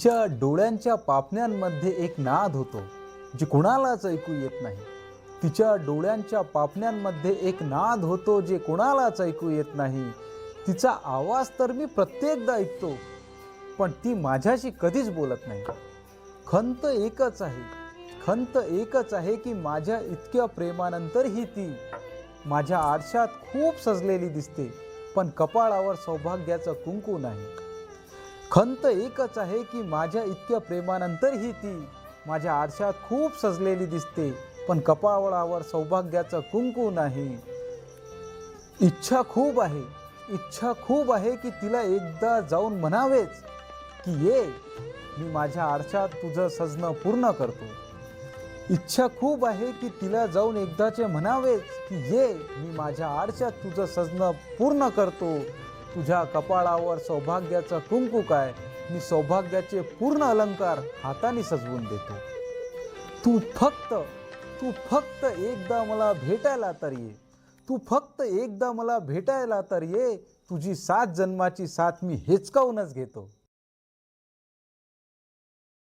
तिच्या डोळ्यांच्या पापण्यांमध्ये एक नाद होतो जे कोणालाच ऐकू येत नाही। तिच्या डोळ्यांच्या पापण्यांमध्ये एक नाद होतो जे कोणालाच ऐकू येत नाही। तिचा आवाज तर मी प्रत्येकदा ऐकतो, पण ती माझ्याशी कधीच बोलत नाही। खंत एकच आहे, खंत एकच आहे की माझ्या इतक्या प्रेमानंतरही ती माझ्या आरशात खूप सजलेली दिसते, पण कपाळावर सौभाग्याचं कुंकू नाही। खंत एकच आहे की माझ्या इतक्या प्रेमानंतरही ती माझ्या आरशात खूप सजलेली दिसते, पण कपाळावर सौभाग्याचं कुंकू नाही। इच्छा खूप आहे, इच्छा खूप आहे की तिला एकदा जाऊन म्हणावेच की ये, मी माझ्या आरशात तुझं सजणं पूर्ण करतो। इच्छा खूप आहे की तिला जाऊन एकदाचे म्हणावेच की ये, मी माझ्या आरशात तुझं सजणं पूर्ण करतो। तुझ्या कपाळावर सौभाग्याचं कुंकू काय, मी सौभाग्याचे पूर्ण अलंकार हाताने सजवून देतो। तू फक्त एकदा मला भेटायला तर ये, तू फक्त एकदा मला भेटायला तर ये, तुझी 7 जन्माची साथ मी हिसकावूनच घेतो।